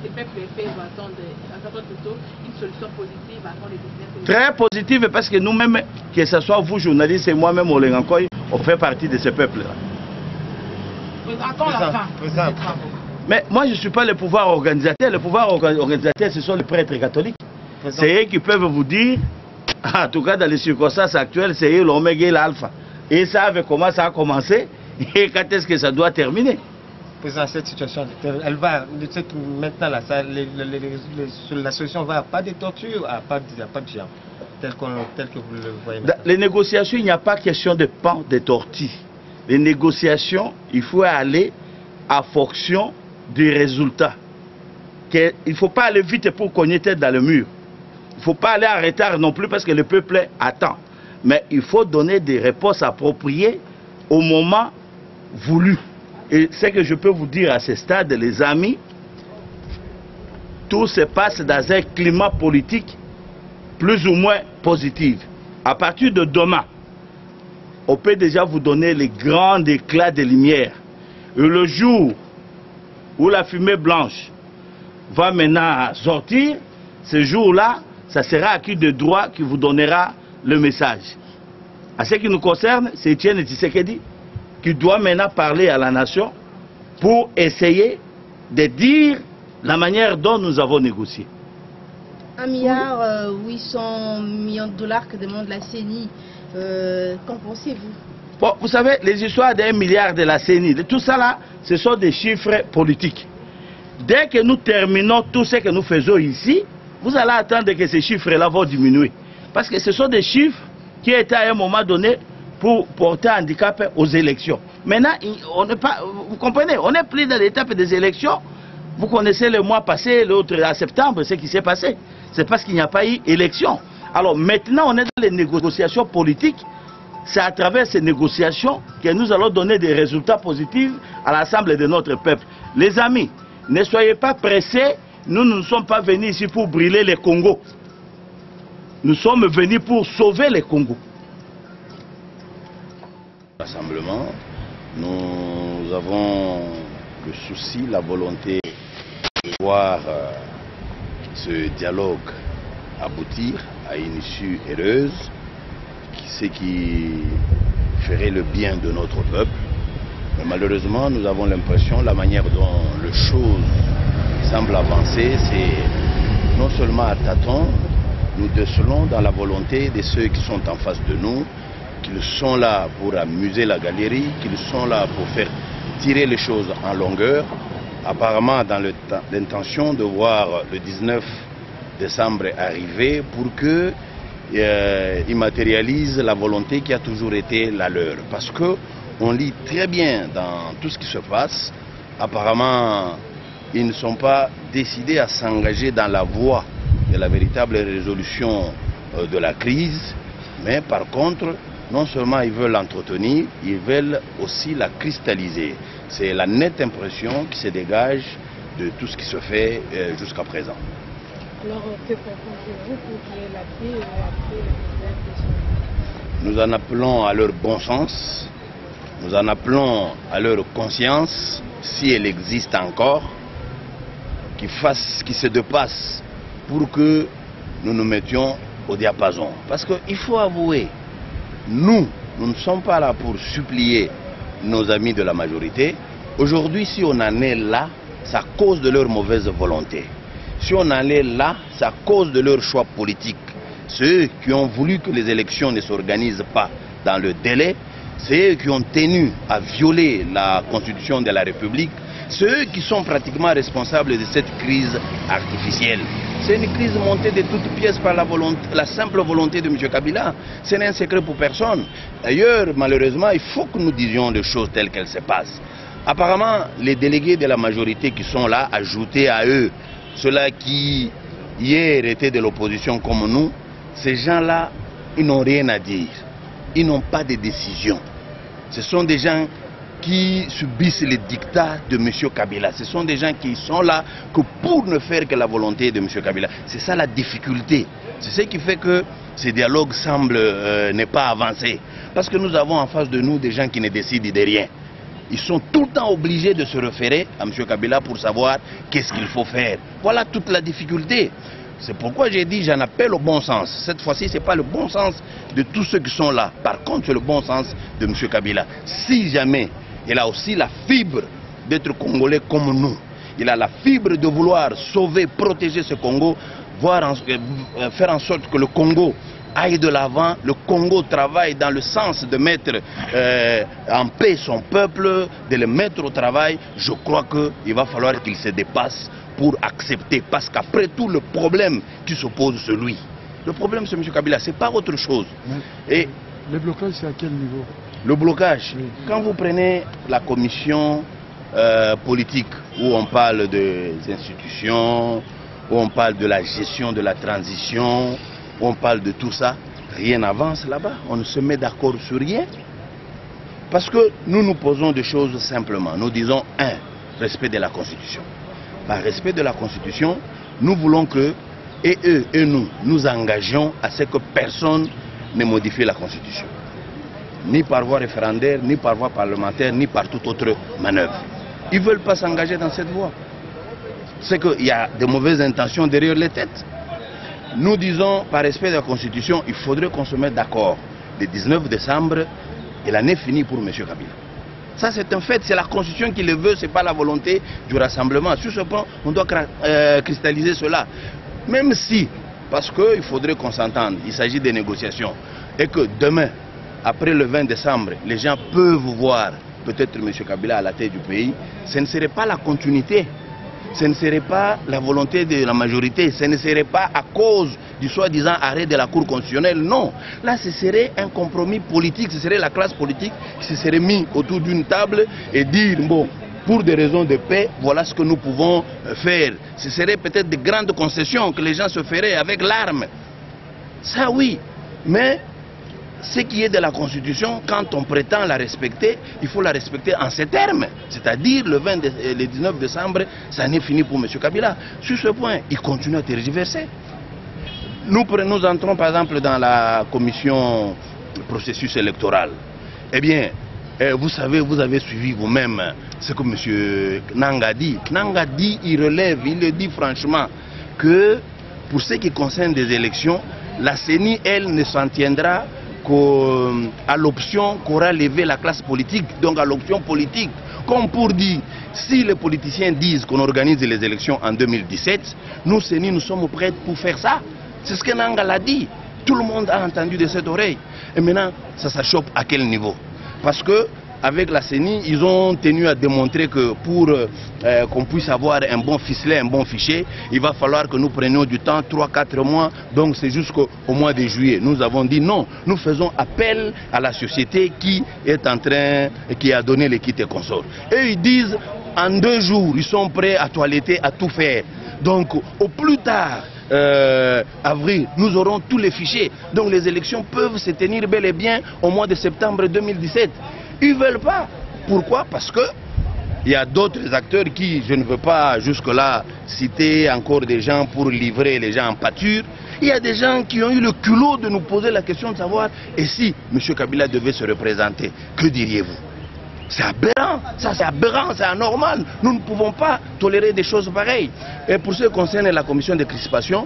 ces peuples peuvent attendre plutôt une solution positive avant le 19e. Très positive, parce que nous-mêmes, que ce soit vous, journalistes, et moi-même, on fait partie de ce peuple-là. Attends la fin des travaux. Mais moi, je ne suis pas le pouvoir organisateur. Le pouvoir organisateur, ce sont les prêtres catholiques. C'est eux qui peuvent vous dire, en tout cas dans les circonstances actuelles, c'est eux l'oméga et l'alpha. Et ils savent comment ça a commencé et quand est-ce que ça doit terminer. Président, cette situation, elle va, maintenant, là, la solution va à pas de torture, à pas de géant, tel que vous le voyez maintenant. Dans les négociations, il n'y a pas question de pan de tortue. Les négociations, il faut aller en fonction du résultat. Il ne faut pas aller vite pour cogner tête dans le mur. Il ne faut pas aller en retard non plus parce que le peuple attend. Mais il faut donner des réponses appropriées au moment voulu. Et ce que je peux vous dire à ce stade, les amis, tout se passe dans un climat politique plus ou moins positif. À partir de demain, on peut déjà vous donner les grands éclats de lumière. Et le jour où la fumée blanche va maintenant sortir, ce jour-là, ça sera à qui de droit qui vous donnera le message. À ce qui nous concerne, c'est Étienne Tshisekedi qui doit maintenant parler à la nation pour essayer de dire la manière dont nous avons négocié. 1,8 milliard de dollars que demande la CENI. Qu'en pensez-vous? Bon, vous savez, les histoires d'1 milliard de la CENI, tout ça là, ce sont des chiffres politiques. Dès que nous terminons tout ce que nous faisons ici, vous allez attendre que ces chiffres-là vont diminuer. Parce que ce sont des chiffres qui étaient à un moment donné pour porter handicap aux élections. Maintenant, on n'est pas, vous comprenez, on n'est plus dans l'étape des élections. Vous connaissez le mois passé, l'autre à septembre, ce qui s'est passé. C'est parce qu'il n'y a pas eu élection. Alors maintenant, on est dans les négociations politiques. C'est à travers ces négociations que nous allons donner des résultats positifs à l'ensemble de notre peuple. Les amis, ne soyez pas pressés. Nous ne sommes pas venus ici pour brûler les Congos. Nous sommes venus pour sauver les Congos. Rassemblement, nous avons le souci, la volonté de voir ce dialogue aboutir à une issue heureuse, ce qui ferait le bien de notre peuple. Mais malheureusement, nous avons l'impression, la manière dont les choses semblent avancer, c'est non seulement à tâtons, nous décelons dans la volonté de ceux qui sont en face de nous, qu'ils sont là pour amuser la galerie, qu'ils sont là pour faire tirer les choses en longueur, apparemment dans l'intention de voir le 19 décembre arriver pour qu'ils matérialisent la volonté qui a toujours été la leur. Parce qu'on lit très bien dans tout ce qui se passe, apparemment ils ne sont pas décidés à s'engager dans la voie de la véritable résolution de la crise, mais par contre, non seulement ils veulent l'entretenir, ils veulent aussi la cristalliser. C'est la nette impression qui se dégage de tout ce qui se fait jusqu'à présent. Alors, que proposez-vous pour qu'il y ait la paix après le 19 décembre? Nous en appelons à leur bon sens, nous en appelons à leur conscience, si elle existe encore, qu'ils fassent, qu'ils se dépassent pour que nous nous mettions au diapason. Parce qu'il faut avouer, nous ne sommes pas là pour supplier nos amis de la majorité. Aujourd'hui, si on en est là, c'est à cause de leur mauvaise volonté. Si on en est là, c'est à cause de leur choix politique. Ceux qui ont voulu que les élections ne s'organisent pas dans le délai, c'est eux qui ont tenu à violer la Constitution de la République, c'est eux qui sont pratiquement responsables de cette crise artificielle. C'est une crise montée de toutes pièces par la simple volonté de M. Kabila. Ce n'est un secret pour personne. D'ailleurs, malheureusement, il faut que nous disions les choses telles qu'elles se passent. Apparemment, les délégués de la majorité qui sont là, ajoutés à eux, ceux-là qui hier étaient de l'opposition comme nous, ces gens-là, ils n'ont rien à dire. Ils n'ont pas de décision. Ce sont des gens qui subissent les dictats de M. Kabila. Ce sont des gens qui sont là que pour ne faire que la volonté de M. Kabila. C'est ça la difficulté. C'est ce qui fait que ce dialogue semble ne pas avancer. Parce que nous avons en face de nous des gens qui ne décident de rien. ils sont tout le temps obligés de se référer à M. Kabila pour savoir qu'est-ce qu'il faut faire. Voilà toute la difficulté. C'est pourquoi j'ai dit, j'en appelle au bon sens. Cette fois-ci, ce n'est pas le bon sens de tous ceux qui sont là. Par contre, c'est le bon sens de M. Kabila. Si jamais il a aussi la fibre d'être Congolais comme nous, il a la fibre de vouloir sauver, protéger ce Congo, faire en sorte que le Congo aille de l'avant, le Congo travaille dans le sens de mettre en paix son peuple, de le mettre au travail, je crois qu'il va falloir qu'il se dépasse pour accepter. Parce qu'après tout, le problème qui se pose, c'est lui. Le problème, c'est M. Kabila, ce n'est pas autre chose. Et le blocage, c'est à quel niveau? Le blocage, oui. Quand vous prenez la commission politique, où on parle des institutions, où on parle de la gestion de la transition, où on parle de tout ça, rien n'avance là-bas. On ne se met d'accord sur rien. Parce que nous posons des choses simplement. Nous disons, respect de la Constitution. Par respect de la Constitution, nous voulons que, et eux et nous engageons à ce que personne ne modifie la Constitution. Ni par voie référendaire, ni par voie parlementaire, ni par toute autre manœuvre. Ils ne veulent pas s'engager dans cette voie. C'est qu'il y a de mauvaises intentions derrière les têtes. Nous disons, par respect de la Constitution, il faudrait qu'on se mette d'accord. Le 19 décembre, et l'année finie pour M. Kabila. Ça, c'est un fait, c'est la Constitution qui le veut, ce n'est pas la volonté du rassemblement. Sur ce point, on doit cristalliser cela. Même si, parce qu'il faudrait qu'on s'entende, il s'agit des négociations, et que demain, après le 20 décembre, les gens peuvent voir peut-être M. Kabila à la tête du pays, ce ne serait pas la continuité. Ce ne serait pas la volonté de la majorité, ce ne serait pas à cause du soi-disant arrêt de la Cour constitutionnelle, non. Là, ce serait un compromis politique, ce serait la classe politique qui se serait mis autour d'une table et dire, bon, pour des raisons de paix, voilà ce que nous pouvons faire. Ce serait peut-être de grandes concessions que les gens se feraient avec l'arme. Ça, oui, mais ce qui est de la Constitution, quand on prétend la respecter, il faut la respecter en ces termes. C'est-à-dire le 19 décembre, ça n'est fini pour M. Kabila. Sur ce point, il continue à tergiverser. Nous entrons par exemple dans la commission processus électoral. Eh bien, vous savez, vous avez suivi vous-même ce que M. Nanga dit. Nanga dit, il relève, il le dit franchement, que pour ce qui concerne des élections, la CENI, elle, ne s'en tiendra qu'à l'option qu'aura levé la classe politique, donc à l'option politique. Comme pour dire, si les politiciens disent qu'on organise les élections en 2017, nous, CENI, nous sommes prêts pour faire ça. C'est ce que Nanga l'a dit. Tout le monde a entendu de cette oreille. Et maintenant, ça s'achoppe à quel niveau? Parce que avec la CENI, ils ont tenu à démontrer que pour qu'on puisse avoir un bon ficelet, un bon fichier, il va falloir que nous prenions du temps, 3-4 mois, donc c'est jusqu'au mois de juillet. Nous avons dit non, nous faisons appel à la société qui est en train, qui a donné les kits et consorts. Et ils disent, en 2 jours, ils sont prêts à toiletter, à tout faire. Donc au plus tard, avril, nous aurons tous les fichiers. Donc les élections peuvent se tenir bel et bien au mois de septembre 2017. Ils ne veulent pas. Pourquoi? Parce que il y a d'autres acteurs qui, je ne veux pas jusque-là citer encore des gens pour livrer les gens en pâture. Il y a des gens qui ont eu le culot de nous poser la question de savoir, et si M. Kabila devait se représenter, que diriez-vous? C'est aberrant, ça c'est aberrant, c'est anormal. Nous ne pouvons pas tolérer des choses pareilles. Et pour ce qui concerne la commission de crispation,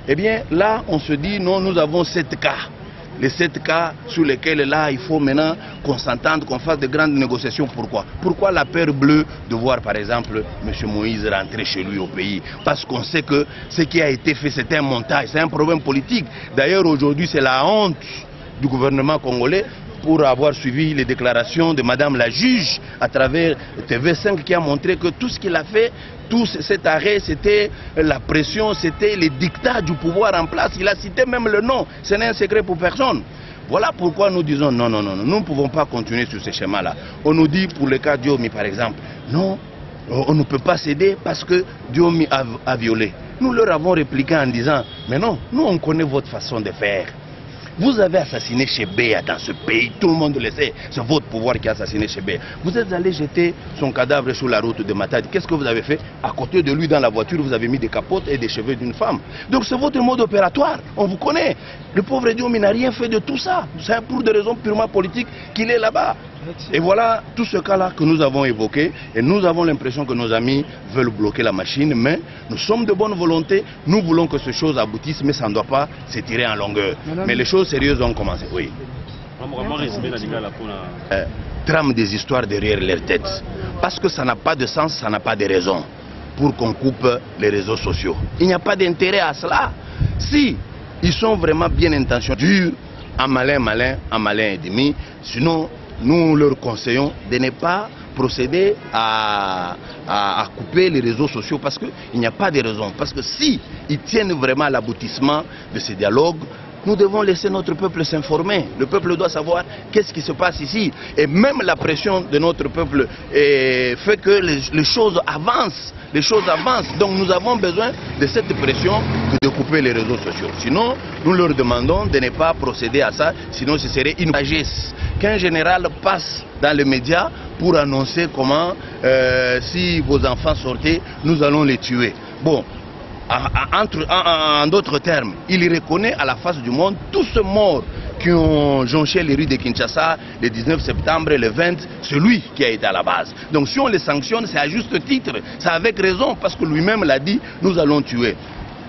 eh bien là on se dit non, nous avons 7 cas. Les 7 cas sur lesquels là il faut maintenant qu'on s'entende, qu'on fasse de grandes négociations. Pourquoi? Pourquoi la peur bleue de voir par exemple M. Moïse rentrer chez lui au pays? Parce qu'on sait que ce qui a été fait c'est un montage, c'est un problème politique. D'ailleurs aujourd'hui c'est la honte du gouvernement congolais pour avoir suivi les déclarations de Madame la juge à travers TV5 qui a montré que tout ce qu'il a fait, tout cet arrêt, c'était la pression, c'était les dictats du pouvoir en place. Il a cité même le nom, ce n'est un secret pour personne. Voilà pourquoi nous disons non, non, non, nous ne pouvons pas continuer sur ce schéma-là. On nous dit pour le cas Diomi par exemple, non, on ne peut pas céder parce que Diomi a violé. Nous leur avons répliqué en disant, mais non, nous on connaît votre façon de faire. Vous avez assassiné Chebeya dans ce pays, tout le monde le sait, c'est votre pouvoir qui a assassiné Chebeya. Vous êtes allé jeter son cadavre sur la route de Matadi. Qu'est-ce que vous avez fait? À côté de lui dans la voiture, vous avez mis des capotes et des cheveux d'une femme. Donc c'est votre mode opératoire, on vous connaît. Le pauvre Diomi n'a rien fait de tout ça. C'est pour des raisons purement politiques qu'il est là-bas. Et voilà tout ce cas-là que nous avons évoqué. Et nous avons l'impression que nos amis veulent bloquer la machine. Mais nous sommes de bonne volonté. Nous voulons que ces choses aboutissent, mais ça ne doit pas s'étirer en longueur. Mais les choses sérieuses ont commencé. Oui. Trame des histoires derrière leur tête. Parce que ça n'a pas de sens, ça n'a pas de raison pour qu'on coupe les réseaux sociaux. Il n'y a pas d'intérêt à cela. Si ils sont vraiment bien intentionnés, un malin et demi, sinon nous leur conseillons de ne pas procéder à couper les réseaux sociaux parce qu'il n'y a pas de raison. Parce que si ils tiennent vraiment à l'aboutissement de ces dialogues, nous devons laisser notre peuple s'informer. Le peuple doit savoir qu'est-ce qui se passe ici. Et même la pression de notre peuple fait que les choses avancent. Les choses avancent. Donc nous avons besoin de cette pression que de couper les réseaux sociaux. Sinon, nous leur demandons de ne pas procéder à ça. Sinon, ce serait une sagesse qu'un général passe dans les médias pour annoncer comment, si vos enfants sortaient, nous allons les tuer. Bon. En d'autres termes, il reconnaît à la face du monde tous ces morts qui ont jonché les rues de Kinshasa le 19 septembre et le 20, c'est lui qui a été à la base. Donc si on les sanctionne, c'est à juste titre, c'est avec raison, parce que lui-même l'a dit, nous allons tuer.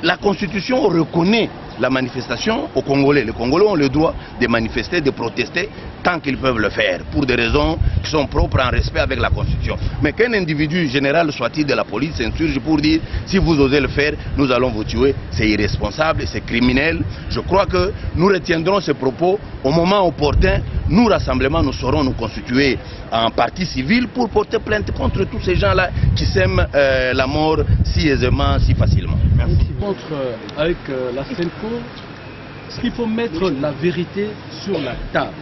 La Constitution reconnaît la manifestation aux Congolais. Les Congolais ont le droit de manifester, de protester, tant qu'ils peuvent le faire, pour des raisons qui sont propres en respect avec la Constitution. Mais qu'un individu, général soit-il de la police, s'insurge pour dire, si vous osez le faire, nous allons vous tuer, c'est irresponsable, c'est criminel. Je crois que nous retiendrons ces propos au moment opportun. Nous, rassemblement, nous saurons nous constituer en partie civile pour porter plainte contre tous ces gens-là qui sèment la mort si aisément, si facilement. Merci. Avec la Senco, ce qu'il faut mettre la vérité sur la table.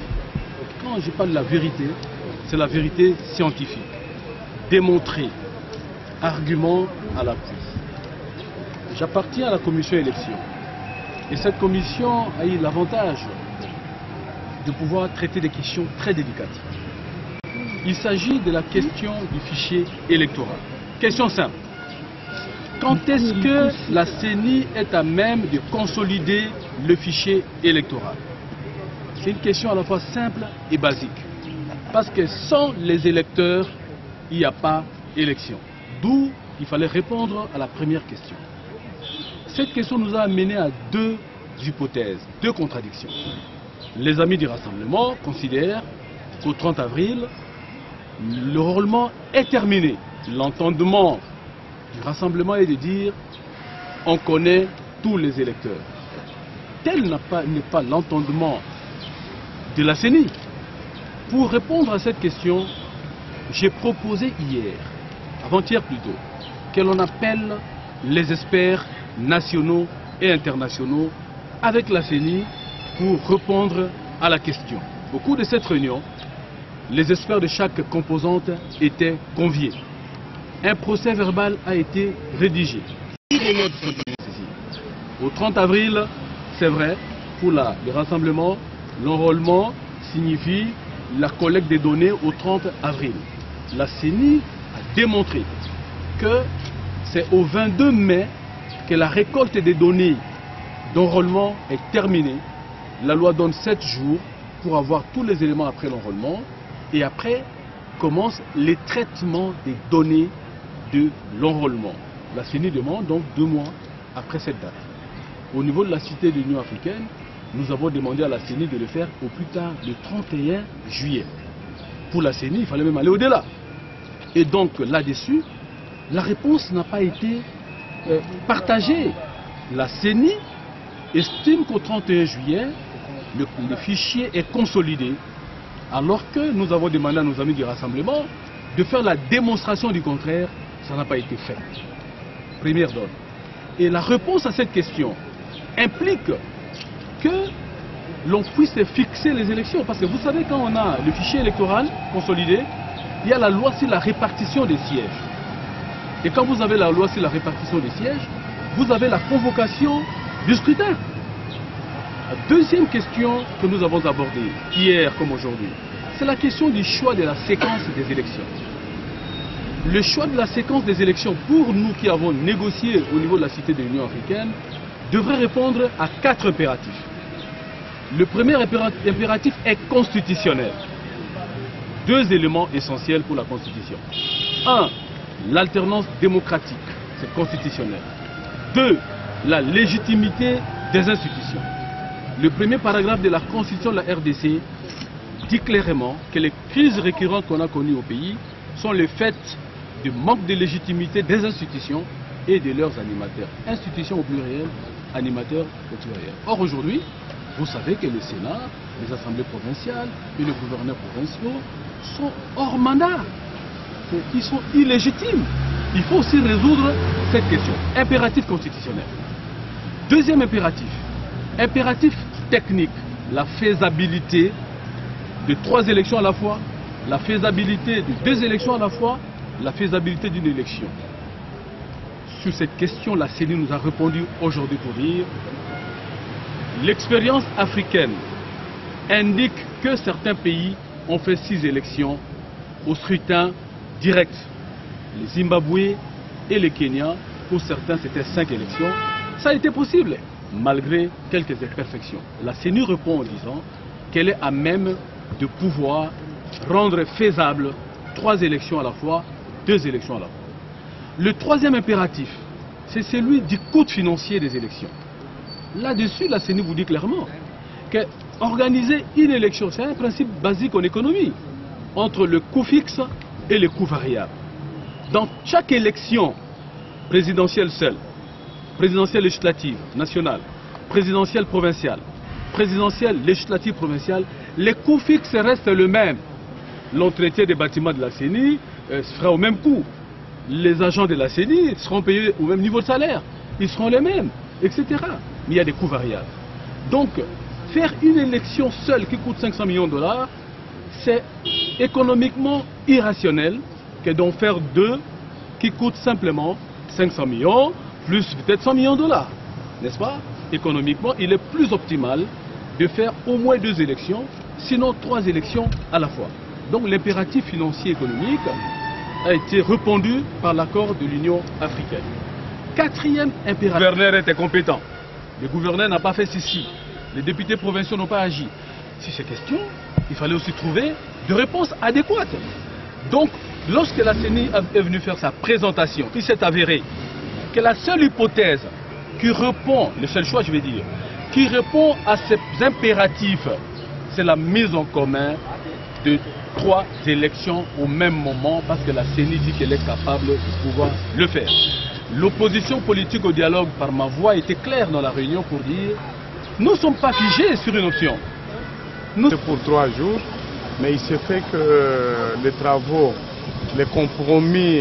Quand je parle de la vérité, c'est la vérité scientifique. Démontrée, argument à l'appui. J'appartiens à la commission élection. Et cette commission a eu l'avantage de pouvoir traiter des questions très délicates. Il s'agit de la question du fichier électoral. Question simple. Quand est-ce que la CENI est à même de consolider le fichier électoral? C'est une question à la fois simple et basique. Parce que sans les électeurs, il n'y a pas élection. D'où il fallait répondre à la première question. Cette question nous a amené à deux hypothèses, deux contradictions. Les amis du rassemblement considèrent qu'au 30 avril, le roulement est terminé. L'entendement du rassemblement est de dire on connaît tous les électeurs. Tel n'est pas l'entendement de la CENI. Pour répondre à cette question, j'ai proposé hier, avant-hier plutôt, que l'on appelle les experts nationaux et internationaux avec la CENI pour répondre à la question. Au cours de cette réunion, les experts de chaque composante étaient conviés. Un procès verbal a été rédigé. Au 30 avril, c'est vrai, pour le rassemblement, l'enrôlement signifie la collecte des données au 30 avril. La CENI a démontré que c'est au 22 mai que la récolte des données d'enrôlement est terminée. La loi donne 7 jours pour avoir tous les éléments après l'enrôlement et après commence les traitements des données de l'enrôlement. La CENI demande donc 2 mois après cette date. Au niveau de la cité de l'Union africaine, nous avons demandé à la CENI de le faire au plus tard le 31 juillet. Pour la CENI, il fallait même aller au-delà. Et donc là-dessus, la réponse n'a pas été partagée. La CENI estime qu'au 31 juillet, le fichier est consolidé, alors que nous avons demandé à nos amis du rassemblement de faire la démonstration du contraire. Ça n'a pas été fait. Première donne. Et la réponse à cette question implique que l'on puisse fixer les élections. Parce que vous savez, quand on a le fichier électoral consolidé, il y a la loi sur la répartition des sièges. Et quand vous avez la loi sur la répartition des sièges, vous avez la convocation du scrutin. La deuxième question que nous avons abordée, hier comme aujourd'hui, c'est la question du choix de la séquence des élections. Le choix de la séquence des élections, pour nous qui avons négocié au niveau de la cité de l'Union africaine, devrait répondre à 4 impératifs. Le premier impératif est constitutionnel. 2 éléments essentiels pour la Constitution. 1. L'alternance démocratique, c'est constitutionnel. 2. La légitimité des institutions. Le premier paragraphe de la Constitution de la RDC dit clairement que les crises récurrentes qu'on a connues au pays sont le fait du manque de légitimité des institutions et de leurs animateurs. Institutions au pluriel, animateurs au pluriel. Or aujourd'hui, vous savez que le Sénat, les assemblées provinciales et les gouverneurs provinciaux sont hors mandat. Ils sont illégitimes. Il faut aussi résoudre cette question. Impératif constitutionnel. Deuxième impératif. Impératif technique. La faisabilité de 3 élections à la fois, la faisabilité de 2 élections à la fois, la faisabilité d'une élection. Sur cette question, la CENI nous a répondu aujourd'hui pour dire l'expérience africaine indique que certains pays ont fait 6 élections au scrutin direct. Le Zimbabwe et le Kenya, pour certains c'était 5 élections. Ça a été possible, malgré quelques imperfections. La CENI répond en disant qu'elle est à même de pouvoir rendre faisable 3 élections à la fois, 2 élections à la fois. Le troisième impératif, c'est celui du coût financier des élections. Là-dessus, la CENI vous dit clairement qu'organiser une élection, c'est un principe basique en économie, entre le coût fixe et le coût variable. Dans chaque élection présidentielle seule, présidentielle législative nationale, présidentielle provinciale, présidentielle législative provinciale, les coûts fixes restent les mêmes. L'entretien des bâtiments de la CENI sera au même coût. Les agents de la CENI seront payés au même niveau de salaire. Ils seront les mêmes, etc. Mais il y a des coûts variables. Donc, faire une élection seule qui coûte 500 millions de dollars, c'est économiquement irrationnel que d'en faire 2 qui coûtent simplement 500 millions, plus peut-être 100 millions de dollars. N'est-ce pas? Économiquement, il est plus optimal de faire au moins 2 élections, sinon 3 élections à la fois. Donc l'impératif financier économique a été répondu par l'accord de l'Union africaine. 4e impératif. Le gouverneur était compétent. Le gouverneur n'a pas fait ceci. Les députés provinciaux n'ont pas agi. Sur ces questions, il fallait aussi trouver des réponses adéquates. Donc, lorsque la CENI est venue faire sa présentation, il s'est avéré que la seule hypothèse qui répond, le seul choix je vais dire, qui répond à ces impératifs, c'est la mise en commun de 3 élections au même moment, parce que la CENI dit qu'elle est capable de pouvoir le faire. L'opposition politique au dialogue par ma voix était claire dans la réunion pour dire nous ne sommes pas figés sur une option. C'est pour 3 jours, mais il se fait que les travaux, les compromis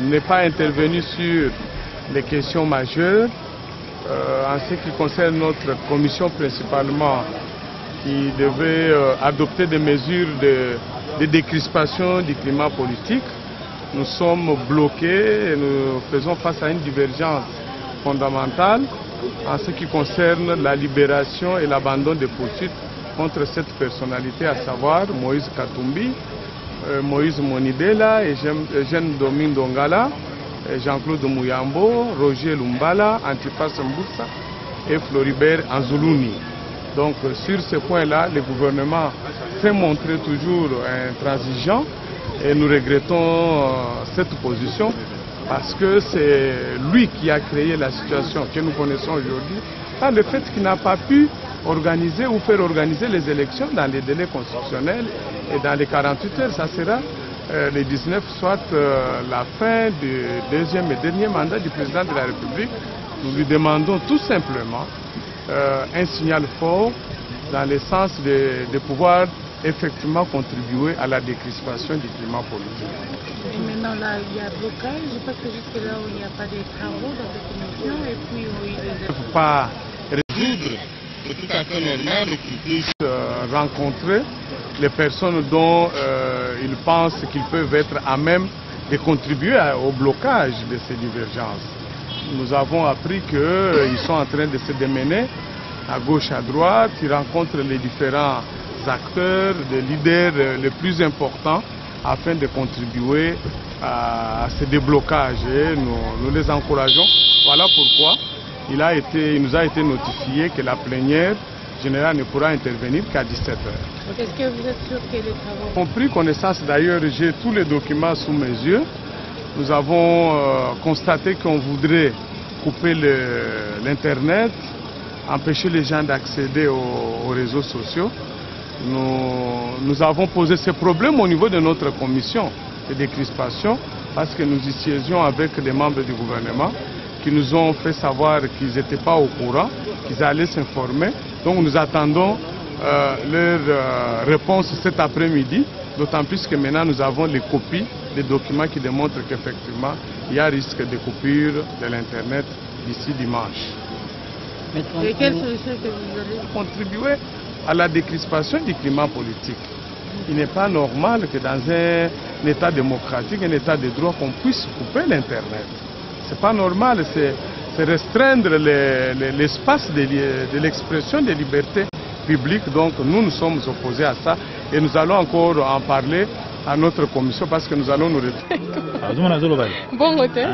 n'est pas intervenu sur les questions majeures. En ce qui concerne notre commission principalement, qui devait adopter des mesures de décrispation du climat politique, nous sommes bloqués et nous faisons face à une divergence fondamentale en ce qui concerne la libération et l'abandon des poursuites contre cette personnalité, à savoir Moïse Katumbi, Moïse Monibela, Eugène Domine Dongala, Jean-Claude Mouyambo, Roger Lumbala, Antipas Mboussa et Floribert Anzoulouni. Donc sur ce point-là, le gouvernement fait montrer toujours intransigeant et nous regrettons cette position parce que c'est lui qui a créé la situation que nous connaissons aujourd'hui, par le fait qu'il n'a pas pu organiser ou faire organiser les élections dans les délais constitutionnels et dans les 48 heures, ça sera le 19, soit la fin du 2e et dernier mandat du président de la République. Nous lui demandons tout simplement un signal fort dans le sens de pouvoir effectivement contribuer à la décrispation du climat politique. Et maintenant là, il y a blocage, parce que jusque là il n'y a pas de travaux dans cette commission et puis il ne faut pas résoudre. C'est tout à fait normal qu'ils puissent rencontrer les personnes dont ils pensent qu'ils peuvent être à même de contribuer au blocage de ces divergences. Nous avons appris qu'ils sont en train de se démener à gauche, à droite. Ils rencontrent les différents acteurs, les leaders les plus importants afin de contribuer à ce déblocage. Et nous les encourageons. Voilà pourquoi il nous a été notifié que la plénière général ne pourra intervenir qu'à 17h. Est-ce que vous êtes sûr que les travaux... On a pris connaissance, d'ailleurs, j'ai tous les documents sous mes yeux. Nous avons constaté qu'on voudrait couper l'Internet, empêcher les gens d'accéder aux réseaux sociaux. Nous avons posé ce problème au niveau de notre commission de décrispation parce que nous y siégions avec des membres du gouvernement qui nous ont fait savoir qu'ils n'étaient pas au courant, qu'ils allaient s'informer. Donc nous attendons leur réponse cet après-midi, d'autant plus que maintenant nous avons les copies des documents qui démontrent qu'effectivement il y a risque de coupure de l'Internet d'ici dimanche. Et quelle solution que vous allez contribuer à la décrispation du climat politique? Il n'est pas normal que dans un État démocratique, un État de droit, qu'on puisse couper l'Internet. Ce n'est pas normal, c'est restreindre l'espace de l'expression des libertés publiques. Donc nous sommes opposés à ça et nous allons encore en parler à notre commission parce que nous allons nous retrouver. Bon côté.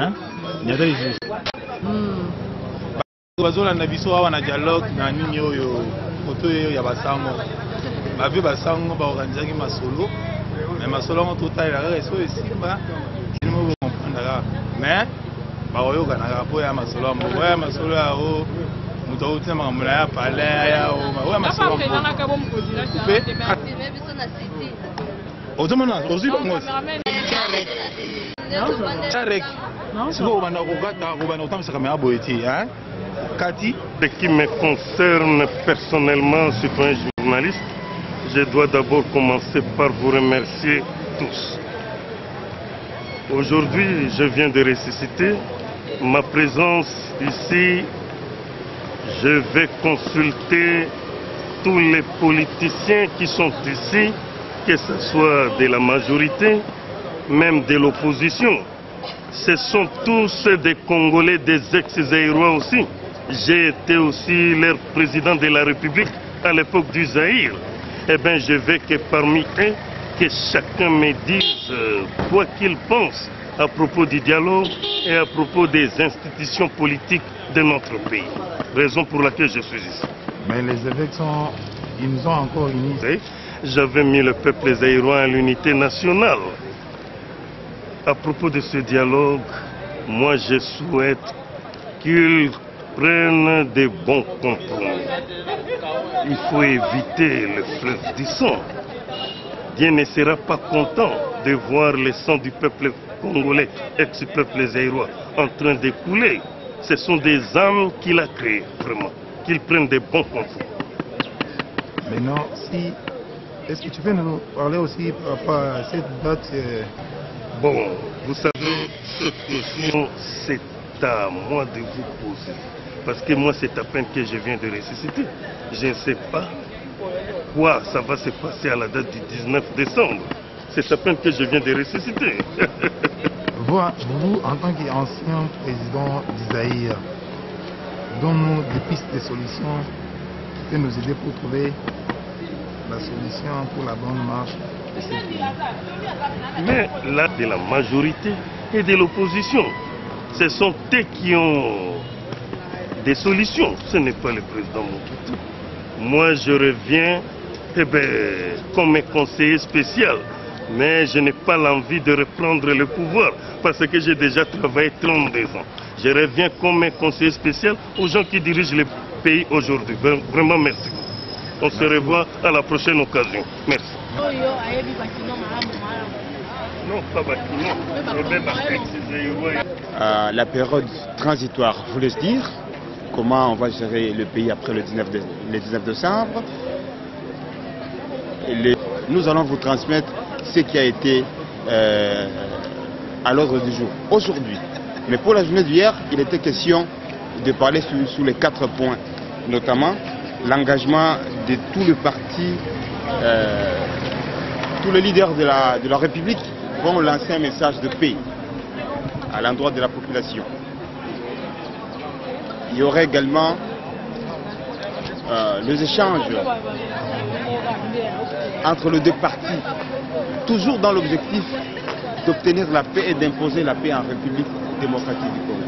bazolanda biso awa na dialogue na nini oyo moto ya basango bavi basango baorganizaki masolo mais masolo yango totalela kaka eso esimba mo comprendre kaka mais baoyokana kaka po ya masolo ya mbongo ya masolo yao moto autina makambo na ya pale ya oya masolo mpe ozomona ozwi bango charek siko obanda kokata kobanda kotambisa kamera boye te Cathy. Ce qui me concerne personnellement, citoyen journaliste, je dois d'abord commencer par vous remercier tous. Aujourd'hui, je viens de ressusciter. Ma présence ici, je vais consulter tous les politiciens qui sont ici, que ce soit de la majorité, même de l'opposition. Ce sont tous des Congolais, des ex-Zaïrois aussi. J'ai été aussi leur président de la République à l'époque du Zaïre. Eh bien, je veux que parmi eux, que chacun me dise quoi qu'il pense à propos du dialogue et à propos des institutions politiques de notre pays. Raison pour laquelle je suis ici. Mais les évêques ils nous ont encore unis. J'avais mis le peuple zaïrois à l'unité nationale. À propos de ce dialogue, moi je souhaite qu'ils prennent des bons compromis. Il faut éviter le fleuve du sang. Dieu ne sera pas content de voir le sang du peuple congolais, ex-peuple zaïrois, en train de couler. Ce sont des âmes qu'il a créées, vraiment. Qu'ils prennent des bons compromis. Maintenant, est-ce que tu peux nous parler aussi par rapport à cette date Bon, vous savez, cette question, c'est à moi de vous poser. Parce que moi, c'est à peine que je viens de ressusciter. Je ne sais pas quoi ça va se passer à la date du 19 décembre. C'est à peine que je viens de ressusciter. Vous, en tant qu'ancien président d'Isaïe, donnez-nous des pistes de solutions qui peuvent nous aider pour trouver la solution pour la bonne marche de ce pays. Mais là, de la majorité et de l'opposition, ce sont eux qui ont des solutions. Ce n'est pas le président Mobutu. Moi, je reviens comme un conseiller spécial. Mais je n'ai pas l'envie de reprendre le pouvoir parce que j'ai déjà travaillé 32 ans. Je reviens comme un conseiller spécial aux gens qui dirigent le pays aujourd'hui. Vraiment, merci. On se revoit à la prochaine occasion. Merci. Non, pas bâtiment. La période transitoire, vous voulez dire comment on va gérer le pays après le 19 décembre. Nous allons vous transmettre ce qui a été à l'ordre du jour aujourd'hui. Mais pour la journée d'hier, il était question de parler sur les 4 points, notamment l'engagement de tous les partis, tous les leaders de la République vont lancer un message de paix à l'endroit de la population. Il y aurait également les échanges entre les deux partis, toujours dans l'objectif d'obtenir la paix et d'imposer la paix en République démocratique du Congo.